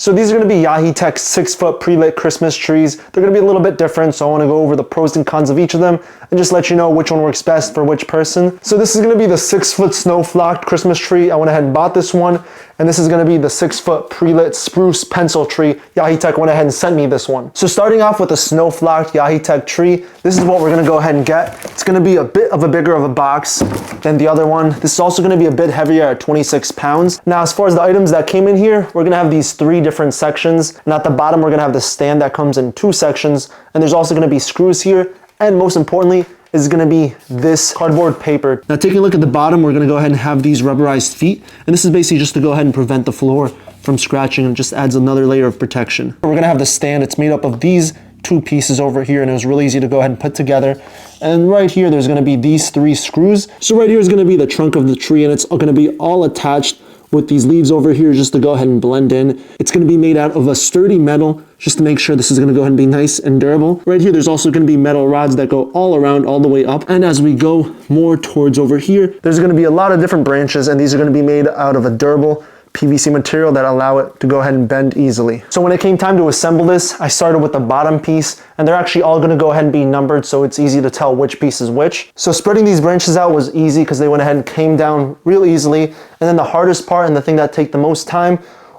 So these are going to be Yaheetech 6-foot pre-lit Christmas trees. They're going to be a little bit different, so I want to go over the pros and cons of each of them and just let you know which one works best for which person. So this is going to be the 6-foot snow-flocked Christmas tree. I went ahead and bought this one, and this is going to be the 6-foot pre-lit spruce pencil tree. Yaheetech went ahead and sent me this one. So starting off with the snow-flocked Yaheetech tree, this is what we're going to go ahead and get. It's going to be a bit of a bigger of a box than the other one. This is also going to be a bit heavier at 26 pounds. Now, as far as the items that came in here, we're going to have these 3 different sections, and at the bottom we're going to have the stand that comes in 2 sections, and there's also going to be screws here, and most importantly is going to be this cardboard paper. Now taking a look at the bottom, we're going to go ahead and have these rubberized feet, and this is basically just to go ahead and prevent the floor from scratching, and just adds another layer of protection. We're going to have the stand. It's made up of these 2 pieces over here, and it was really easy to go ahead and put together. And right here there's going to be these 3 screws. So right here is going to be the trunk of the tree, and it's going to be all attached with these leaves over here just to go ahead and blend in. It's going to be made out of a sturdy metal just to make sure this is going to go ahead and be nice and durable. Right here there's also going to be metal rods that go all around, all the way up. And as we go more towards over here, there's going to be a lot of different branches, and these are going to be made out of a durable PVC material that allow it to go ahead and bend easily. So when it came time to assemble this, I started with the bottom piece, and they're actually all going to go ahead and be numbered, so it's easy to tell which piece is which. So spreading these branches out was easy because they went ahead and came down real easily. And then the hardest part, and the thing that took the most time,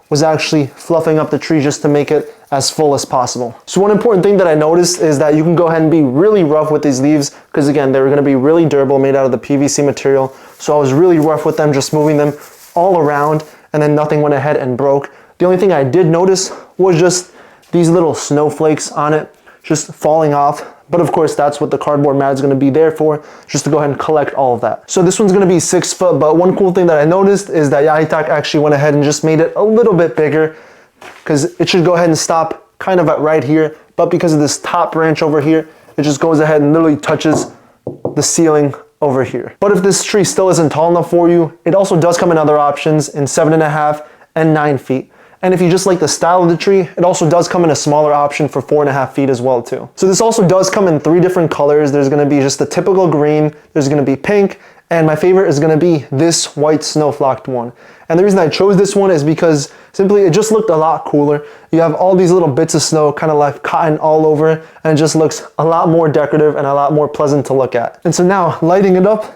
was actually fluffing up the tree just to make it as full as possible. So one important thing that I noticed is that you can go ahead and be really rough with these leaves, because again, they're going to be really durable, made out of the PVC material. So I was really rough with them, just moving them all around, and then nothing went ahead and broke. The only thing I did notice was just these little snowflakes on it just falling off. But of course, that's what the cardboard mat is going to be there for, just to go ahead and collect all of that. So this one's going to be 6 foot, but one cool thing that I noticed is that Yaheetech actually went ahead and just made it a little bit bigger, because it should go ahead and stop kind of at right here. But because of this top branch over here, it just goes ahead and literally touches the ceiling over here. But if this tree still isn't tall enough for you, it also does come in other options in 7.5 and 9 feet. And if you just like the style of the tree, it also does come in a smaller option for 4.5 feet as well too. So this also does come in 3 different colors. There's gonna be just the typical green, there's gonna be pink, and my favorite is gonna be this white snow-flocked one. And the reason I chose this one is because simply it just looked a lot cooler. You have all these little bits of snow kind of like cotton all over, and it just looks a lot more decorative and a lot more pleasant to look at. And so now, lighting it up,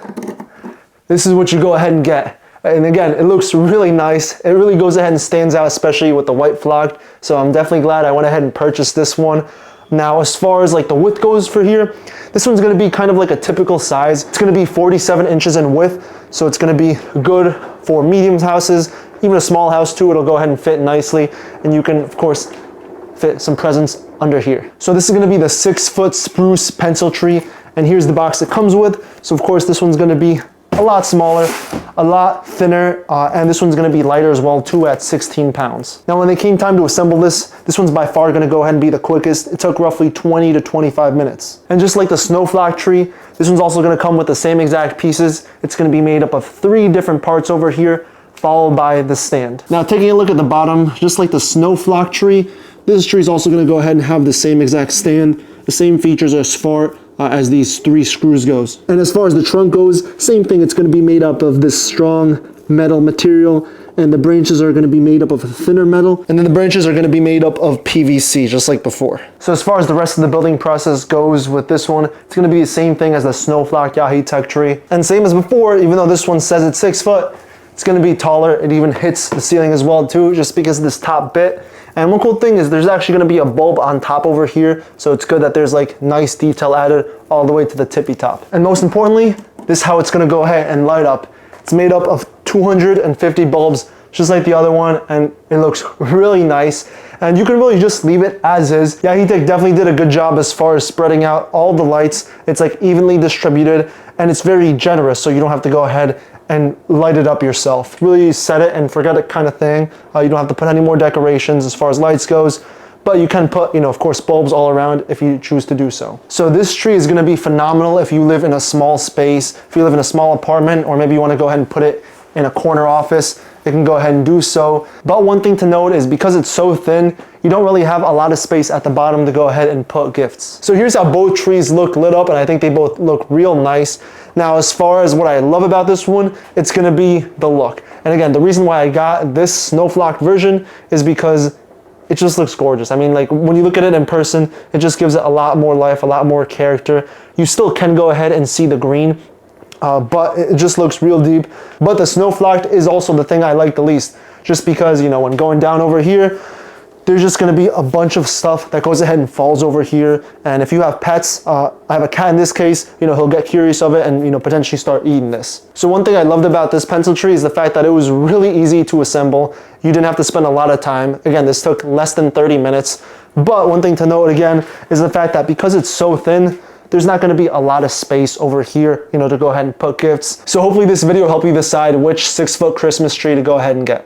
this is what you go ahead and get. And again, it looks really nice. It really goes ahead and stands out, especially with the white flocked. So I'm definitely glad I went ahead and purchased this one. Now, as far as like the width goes for here, this one's gonna be kind of like a typical size. It's gonna be 47 inches in width. So it's gonna be good for medium houses, even a small house too. It'll go ahead and fit nicely. And you can, of course, fit some presents under here. So this is gonna be the 6-foot spruce pencil tree. And here's the box it comes with. So of course, this one's gonna be a lot smaller, a lot thinner, and this one's gonna be lighter as well too at 16 pounds. Now when it came time to assemble this one's by far gonna go ahead and be the quickest. It took roughly 20 to 25 minutes. And just like the snowflock tree, this one's also gonna come with the same exact pieces. It's gonna be made up of 3 different parts over here, followed by the stand. Now taking a look at the bottom, just like the snowflock tree, this tree is also gonna go ahead and have the same exact stand, the same features as far as these 3 screws goes. And as far as the trunk goes, same thing. It's going to be made up of this strong metal material, and the branches are going to be made up of a thinner metal, and then the branches are going to be made up of PVC, just like before. So as far as the rest of the building process goes with this one, it's going to be the same thing as the snowflock Yaheetech tree. And same as before, even though this one says it's 6 foot, it's going to be taller. It even hits the ceiling as well too, just because of this top bit. And one cool thing is there's actually going to be a bulb on top over here, so it's good that there's like nice detail added all the way to the tippy top. And most importantly, this is how it's going to go ahead and light up. It's made up of 250 bulbs, just like the other one, and it looks really nice. And you can really just leave it as is. Yaheetech definitely did a good job as far as spreading out all the lights. It's like evenly distributed, and it's very generous, so you don't have to go ahead and light it up yourself. Really set it and forget it kind of thing. You don't have to put any more decorations as far as lights goes, but you can put, of course, bulbs all around if you choose to do so. So this tree is gonna be phenomenal if you live in a small space, if you live in a small apartment, or maybe you wanna go ahead and put it in a corner office, you can go ahead and do so. But one thing to note is because it's so thin, you don't really have a lot of space at the bottom to go ahead and put gifts. So here's how both trees look lit up, and I think they both look real nice. Now, as far as what I love about this one, it's gonna be the look. And again, the reason why I got this snowflock version is because it just looks gorgeous. I mean, like when you look at it in person, it just gives it a lot more life, a lot more character. You still can go ahead and see the green, but it just looks real deep. But the snow flocked is also the thing I like the least, just because, you know, when going down over here, there's just gonna be a bunch of stuff that goes ahead and falls over here. And if you have pets, I have a cat in this case, you know, he'll get curious of it and, you know, potentially start eating this. So one thing I loved about this pencil tree is the fact that it was really easy to assemble. You didn't have to spend a lot of time. Again, this took less than 30 minutes. But one thing to note again is the fact that because it's so thin, there's not gonna be a lot of space over here, you know, to go ahead and put gifts. So hopefully this video will help you decide which 6-foot Christmas tree to go ahead and get.